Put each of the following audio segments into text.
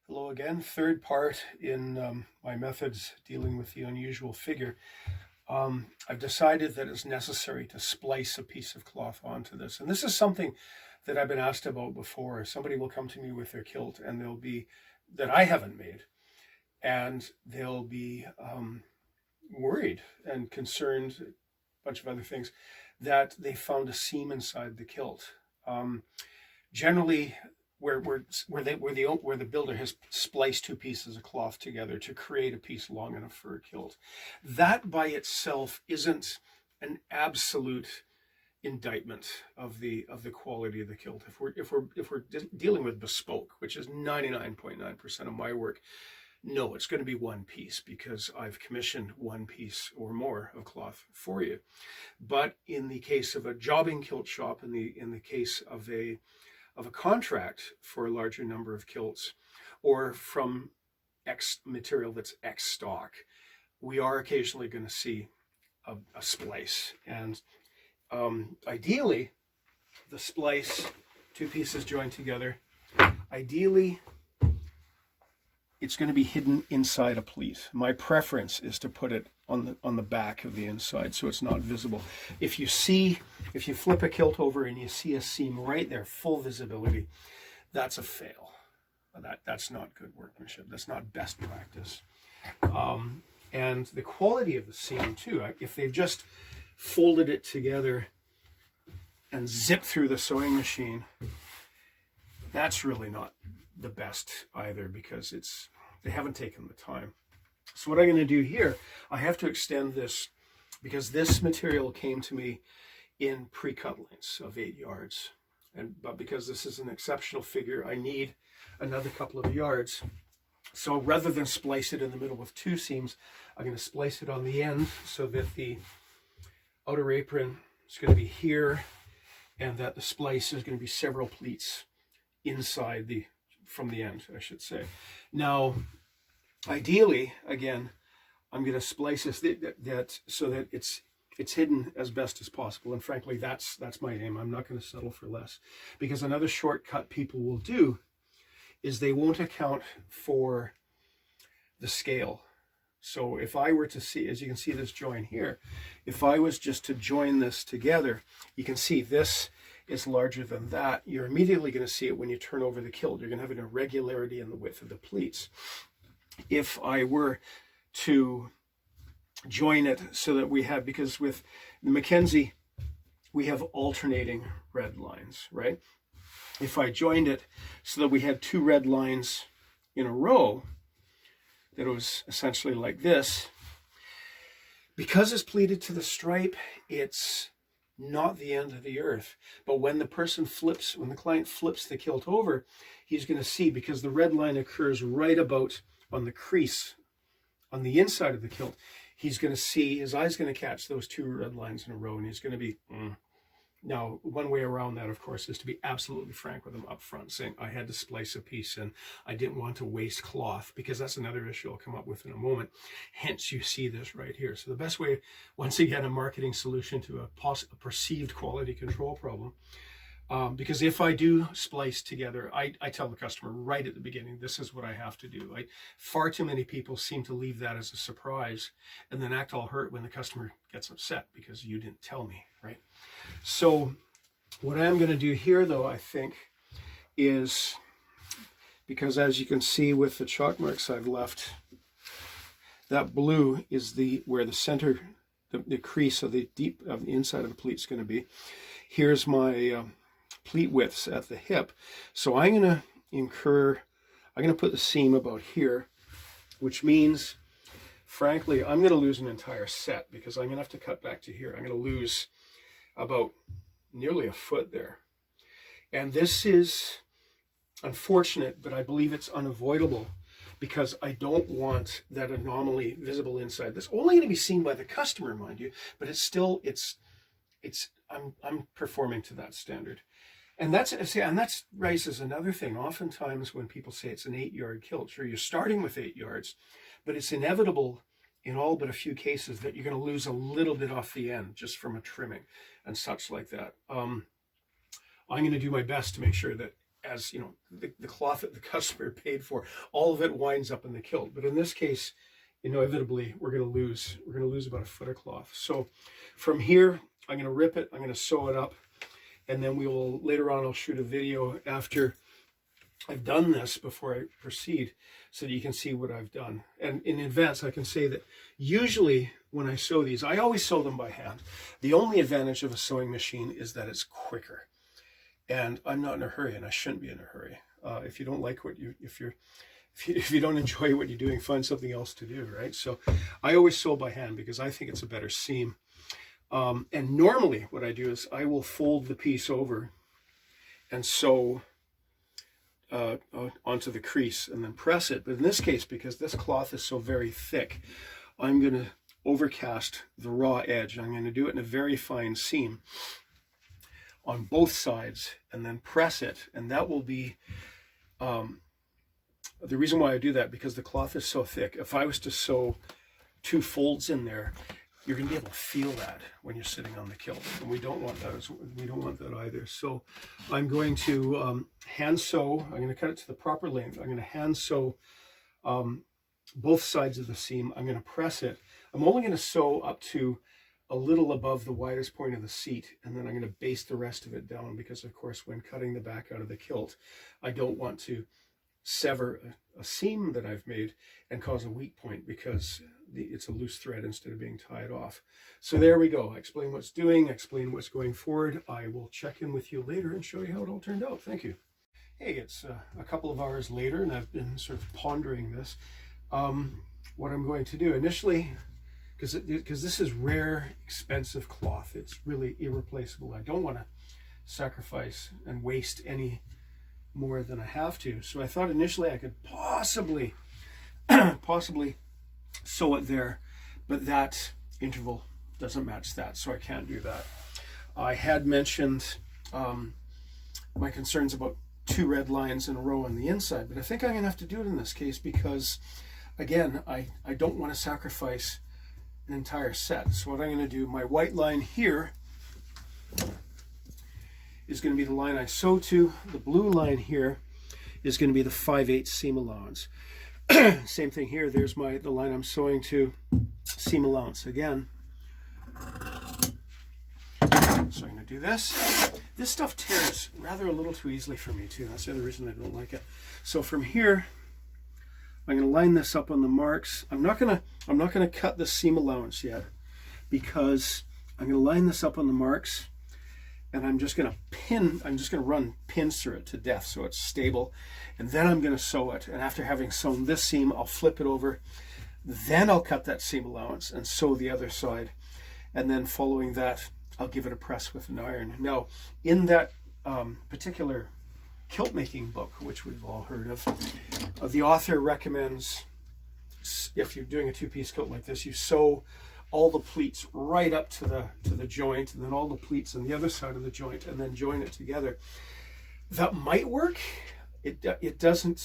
Hello again, third part in my methods dealing with the unusual figure. I've decided that it's necessary to splice a piece of cloth onto this. And this is something that I've been asked about before. Somebody will come to me with their kilt and they'll be, that I haven't made, and they'll be worried and concerned, a bunch of other things, that they found a seam inside the kilt. Generally, where the builder has spliced two pieces of cloth together to create a piece long enough for a kilt. That by itself isn't an absolute indictment of the quality of the kilt. If we're dealing with bespoke, which is 99.9% of my work, no, it's going to be one piece because I've commissioned one piece or more of cloth for you. But in the case of a jobbing kilt shop, in the case of a contract for a larger number of kilts, or from X material that's X stock, we are occasionally going to see a splice. And ideally, the splice, two pieces joined together, ideally, it's going to be hidden inside a pleat. My preference is to put it on the back of the inside so it's not visible. If you flip a kilt over and you see a seam right there, full visibility, that's a fail. That's not good workmanship. That's not best practice. And the quality of the seam too, if they've just folded it together and zipped through the sewing machine, that's really not the best either, because they haven't taken the time. So what I'm going to do here, I have to extend this because this material came to me in pre-cut lengths of 8 yards. But because this is an exceptional figure, I need another couple of yards. So rather than splice it in the middle with two seams, I'm going to splice it on the end so that the outer apron is going to be here and that the splice is going to be several pleats inside from the end, I should say. Now, ideally, again, I'm going to splice this so that it's hidden as best as possible. And frankly, that's my aim. I'm not going to settle for less, because another shortcut people will do is they won't account for the scale. So if I were to see, as you can see this join here, if I was just to join this together, you can see this is larger than that. You're immediately going to see it when you turn over the kilt. You're going to have an irregularity in the width of the pleats. If I were to join it so that we have, because with the Mackenzie, we have alternating red lines, right? If I joined it so that we had two red lines in a row, that it was essentially like this, because it's pleated to the stripe, it's not the end of the earth. But when the client flips the kilt over, he's going to see, because the red line occurs right about on the crease on the inside of the kilt, he's going to see, his eye's going to catch those two red lines in a row, and he's going to be, Now, one way around that, of course, is to be absolutely frank with him up front, saying, I had to splice a piece and I didn't want to waste cloth, because that's another issue I'll come up with in a moment. Hence, you see this right here. So the best way, once again, a marketing solution to a perceived quality control problem, because if I do splice together, I tell the customer right at the beginning, this is what I have to do. Far too many people seem to leave that as a surprise and then act all hurt when the customer gets upset because you didn't tell me, right? So what I'm going to do here, though, I think, is, because as you can see with the chalk marks I've left, that blue is where the center, the crease of the inside of the pleat is going to be. Here's my pleat widths at the hip. So I'm going to put the seam about here, which means, frankly, I'm going to lose an entire set, because I'm going to have to cut back to here. I'm going to lose about nearly a foot there. And this is unfortunate, but I believe it's unavoidable, because I don't want that anomaly visible inside. That's only going to be seen by the customer, mind you, but it's still, I'm performing to that standard. And that raises another thing. Oftentimes when people say it's an 8-yard kilt, sure, you're starting with 8 yards, but it's inevitable in all but a few cases that you're going to lose a little bit off the end just from a trimming and such like that. I'm going to do my best to make sure that as you know, the cloth that the customer paid for, all of it winds up in the kilt. But in this case, inevitably we're going to lose about a foot of cloth. So from here, I'm going to rip it, I'm going to sew it up, and then we will, later on, I'll shoot a video after I've done this before I proceed, so that you can see what I've done. And in advance, I can say that usually when I sew these, I always sew them by hand. The only advantage of a sewing machine is that it's quicker. And I'm not in a hurry, and I shouldn't be in a hurry. If you don't like if you don't enjoy what you're doing, find something else to do, right? So I always sew by hand because I think it's a better seam. And normally what I do is I will fold the piece over and sew onto the crease and then press it. But in this case, because this cloth is so very thick, I'm going to overcast the raw edge. I'm going to do it in a very fine seam on both sides and then press it. And that will be the reason why I do that, because the cloth is so thick. If I was to sew two folds in there, you're going to be able to feel that when you're sitting on the kilt, and we don't want that. We don't want that either. So I'm going to hand sew. I'm going to cut it to the proper length. I'm going to hand sew both sides of the seam. I'm going to press it. I'm only going to sew up to a little above the widest point of the seat, and then I'm going to baste the rest of it down, because of course when cutting the back out of the kilt, I don't want to sever a seam that I've made and cause a weak point, because it's a loose thread instead of being tied off. So there we go. I explain what's doing, I explain what's going forward. I will check in with you later and show you how it all turned out. Thank you. Hey, it's a couple of hours later, and I've been sort of pondering this. What I'm going to do initially, because this is rare, expensive cloth, it's really irreplaceable. I don't want to sacrifice and waste any more than I have to. So I thought initially I could possibly sew it there, but that interval doesn't match that, so I can't do that. I had mentioned my concerns about two red lines in a row on the inside, but I think I'm gonna have to do it in this case, because again, I don't want to sacrifice an entire set. So what I'm going to do, my white line here is going to be the line I sew to. The blue line here is going to be the 5/8 seam allowance. Same thing here. There's the line I'm sewing to, seam allowance again. So I'm going to do this. This stuff tears rather a little too easily for me too. That's the other reason I don't like it. So from here, I'm going to line this up on the marks. I'm not going to cut the seam allowance yet, because I'm going to line this up on the marks, and I'm just going to run pins through it to death so it's stable, and then I'm going to sew it. And after having sewn this seam, I'll flip it over, then I'll cut that seam allowance and sew the other side, and then following that, I'll give it a press with an iron. Now, in that particular kilt making book, which we've all heard of, the author recommends, if you're doing a two-piece kilt like this, you sew all the pleats right up to the joint, and then all the pleats on the other side of the joint, and then join it together. That might work. It doesn't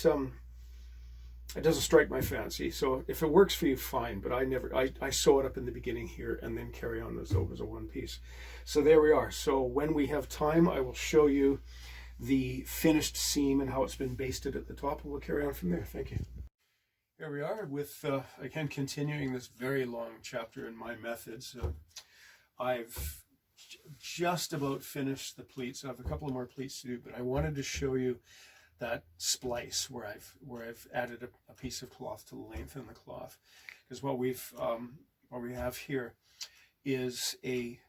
strike my fancy. So if it works for you, fine. But I sew it up in the beginning here and then carry on as though it was a one piece. So there we are. So when we have time, I will show you the finished seam and how it's been basted at the top, and we'll carry on from there. Thank you. Here we are with, again, continuing this very long chapter in my methods. I've just about finished the pleats. I have a couple of more pleats to do, but I wanted to show you that splice where I've added a piece of cloth to lengthen the cloth, because what we have here is a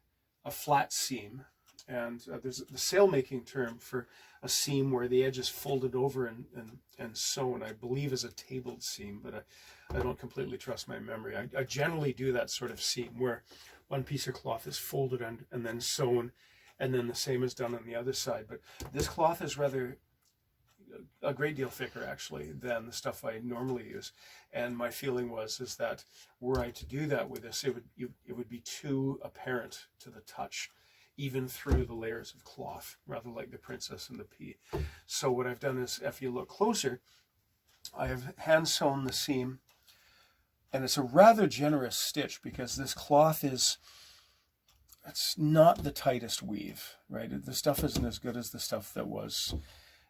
flat seam. And there's the sail-making term for a seam where the edge is folded over and sewn, I believe, is a tabled seam, but I don't completely trust my memory. I generally do that sort of seam where one piece of cloth is folded and then sewn, and then the same is done on the other side. But this cloth is rather a great deal thicker, actually, than the stuff I normally use. And my feeling is that were I to do that with this, it would be too apparent to the touch, even through the layers of cloth, rather like the Princess and the Pea. So what I've done is, if you look closer, I have hand sewn the seam, and it's a rather generous stitch, because this cloth it's not the tightest weave, right? The stuff isn't as good as the stuff that was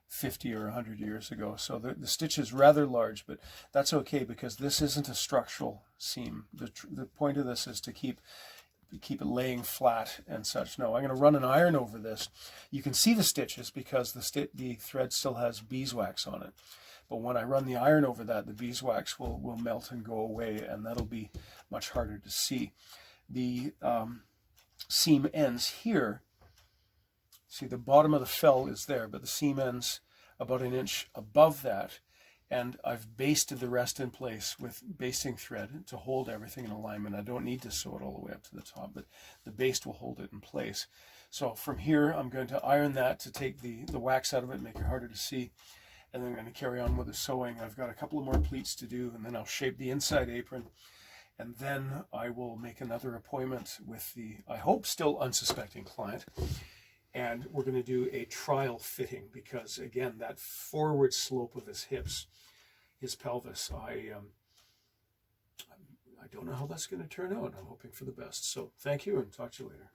50 or 100 years ago. So the stitch is rather large, but that's okay because this isn't a structural seam. The point of this is to keep it laying flat and such. No, I'm going to run an iron over this. You can see the stitches because the thread still has beeswax on it. But when I run the iron over that, the beeswax will melt and go away, and that'll be much harder to see. The seam ends here. See, the bottom of the fell is there, but the seam ends about an inch above that, and I've basted the rest in place with basting thread to hold everything in alignment. I don't need to sew it all the way up to the top, but the baste will hold it in place. So from here, I'm going to iron that to take the wax out of it and make it harder to see, and then I'm going to carry on with the sewing. I've got a couple of more pleats to do, and then I'll shape the inside apron, and then I will make another appointment with the, I hope, still unsuspecting client. And we're going to do a trial fitting because, again, that forward slope of his hips, his pelvis, I don't know how that's going to turn out. I'm hoping for the best. So thank you and talk to you later.